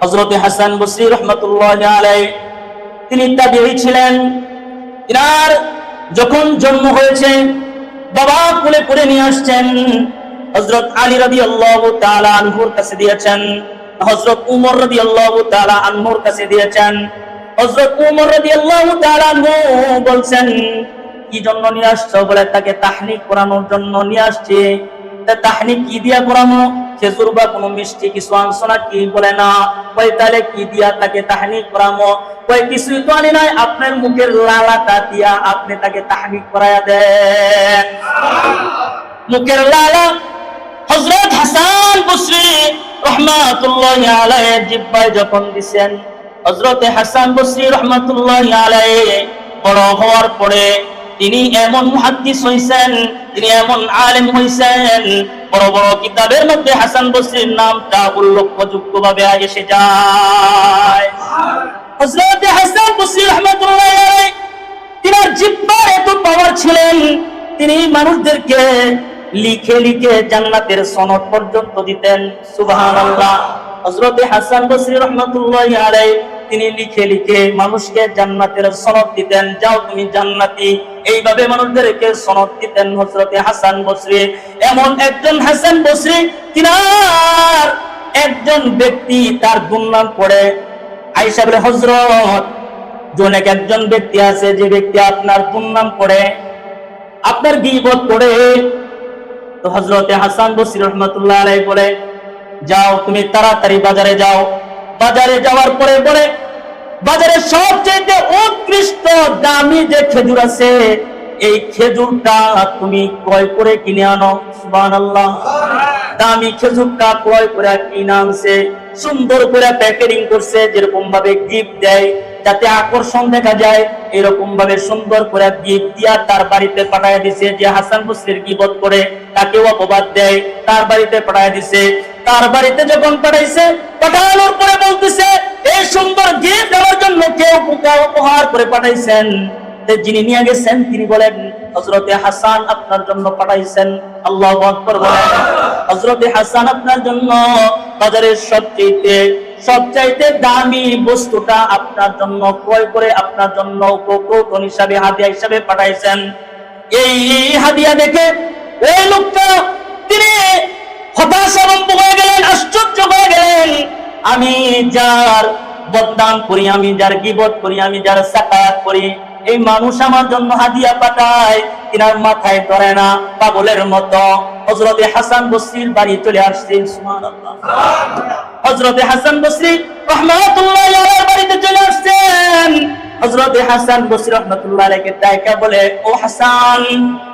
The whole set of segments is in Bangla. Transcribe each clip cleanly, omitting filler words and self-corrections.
হযরত হাসান বসরি রাহমাতুল্লাহি আলাইহি তিনি তাবিঈ ছিলেন। ইনার যখন জন্ম হয়েছে বাবা কোলে করে নিয়ে আসছেন, হযরত আলী রাদিয়াল্লাহু তাআলা আনহুর কাছে দিয়েছেন, হযরত উমর রাদিয়াল্লাহু তাআলা আনহুর কাছে দিয়েছেন। হযরত উমর রাদিয়াল্লাহু তাআলা আনহু বলছেন, কি জন্য নিয়ে আসছো? বলে তাকে তাহনিক করানোর জন্য নিয়ে আসছে। তা তাহনিক কি দিয়া করানো? খেজুর বা কোনো মিষ্টি কিছু আনছো না কি? বলে না। কই তাহলে কি দিয়া তাকে তাহনিক করামো? কই কিছুই তো আনি নাই, আপনার মুখের লালাটা দিয়া আপনি তাকে তাহনিক করায়া দেন। মুখের লালা হযরত হাসান বসরি রাহমাতুল্লাহি আলাইহি জিহ্বায় যখন দিবেন, হযরত হাসান বসরি রাহমাতুল্লাহি আলাইহি বড় হওয়ার পরে তিনি এমন মুহাদ্দিস হইছেন, তিনি এমন আলেম হইছেন, বড় বড় কিতাবের মধ্যে হাসান বসরির নামটা উল্লেখযোগ্যভাবে এসে যায়। হযরত হাসান বসরি রাহমাতুল্লাহি আলাইহি তিনার জিহ্বার এত পাওয়ার ছিলেন, তিনি মানুষদেরকে লিখে লিখে জান্নাতের সনদ পর্যন্ত দিতেন। সুবহানাল্লাহ। হযরত হাসান বসরি রাহমাতুল্লাহি আলাইহি তিনি লিখে লিখে মানুষকে জান্নাতের সনদ দিতেন, যাও তুমি জান্নাতি, এইভাবে মানুষদেরকে সনদ দিতেন হযরত হাসান বসরি। এমন একজন হাসান বসরি, তিনার একজন ব্যক্তি তার দুর্নাম পড়ে আয়েশা বলে, হযরত জনেক একজন ব্যক্তি আছে যে ব্যক্তি আপনার দুর্নাম পড়ে, আপনার গীবত করে। তো হযরত হাসান বসরি রাহমাতুল্লাহ আলাইহি বলে, যাও তুমি তাড়াতাড়ি বাজারে যাও। বাজারে যাওয়ার পরে বলে, বাজারে সবচেয়ে উৎকৃষ্ট দামি যে খেজুর আছে, এই খেজুরটা তুমি ক্রয় করে কিনে আনো। সুবহানাল্লাহ। দামি খেজুরটা ক্রয় করে কিনে আনছে, সুন্দর করে প্যাকেজিং করছে, যেরকম ভাবে গিফট দেয় যাতে আকর্ষণ দেখা যায়, এরকম ভাবে সুন্দর করে গিফট দিয়া তার বাড়িতে পাঠায় দিছে। যে হাসান বসরির গীবত করে তাকেও অপবাদ দেয়, তার বাড়িতে পাঠায় দিছে। তার বাড়িতে যখন পাঠাইছে, পাঠানোর পরে বলতেছে, এই সুন্দর গিফট আমার জন্য কেউ উপহার করে পাঠাইছেন। যিনি নিয়ে গেছেন তিনি বলেন, হযরত হাসান আপনার জন্য পাঠাইছেন। আল্লাহু আকবার বলেন। হযরত হাসান আপনার জন্য বাজারের সবচাইতে দামি বস্তুটা আপনার জন্য ক্রয় করে আপনার জন্য উপকৌটন হিসাবে, হাদিয়া হিসাবে পাঠাইছেন। এই হাদিয়া দেখে ওই লোকটা তিনি হতাশারম্ভ হয়ে গেলেন, আশ্চর্য হয়ে গেলেন। আমি যার বদনাম করি, আমি যার গীবত করি, আমি যার সাকায়াত করি, এই মানুষ আমার জন্য হাদিয়া পাঠায়, তিনার মাথায় ধরে না, পাগলের মতো হযরত হাসান বসরির বাড়ি চলে আসছেন। সুবহানাল্লাহ। হযরত হাসান বসরি রাহমাতুল্লাহি আলাইহি বাড়িতে চলে আসছেন। হযরত হাসান বসরি রাহমাতুল্লাহি আলাইহি ডাইকা বলে, ও হাসান,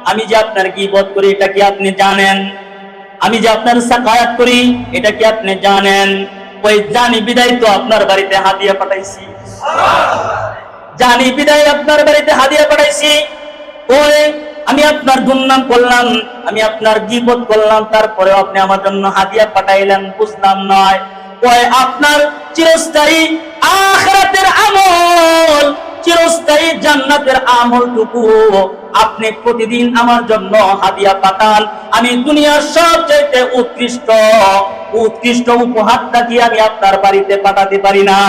আমি যে আপনার গীবত করি এটা কি আপনি জানেন? আমি যে আপনার সাকায়াত করি এটা কি আপনি জানেন? ওই জানি বিদায় তো আপনার বাড়িতে হাদিয়া পাঠাইছি। জানি বিদায় আপনার বাড়িতে হাদিয়া পাঠাইছি। ওই আমি আপনার দুর্নাম করলাম, আমি আপনার গীবত করলাম, তারপরেও আপনি আমার জন্য হাদিয়া পাঠাইলেন, বুঝলাম নয়। ওই আপনার চিরস্থায়ী আখিরাতের আমল, চিরস্থায়ী জান্নাতের আমলটুকু আপনি প্রতিদিন আমার জন্য হাদিয়া পাঠান। আমি দুনিয়ার সবচেয়ে উৎকৃষ্ট উপহারটা কি আমি আপনার বাড়িতে পাঠাতে পারি না?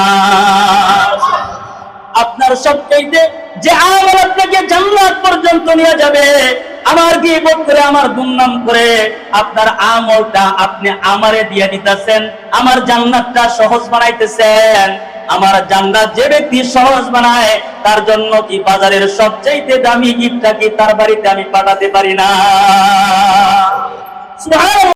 আপনার সবচেয়ে যে আমল আপনাকে জান্নাত পর্যন্ত নিয়ে যাবে, আমার গীবত করে, আমার দুর্নাম করে আপনার আমলটা আপনি আমারে দিয়ে দিতেছেন, আমার জান্নাতটা সহজ বানাইতেছেন। আমার জান্নাত যে ব্যক্তি সহজ বানায়, তার জন্য কি বাজারের সবচেয়ে দামি গিফটটা কি তার বাড়িতে আমি পাঠাতে পারি না? সুবহানাল্লাহ।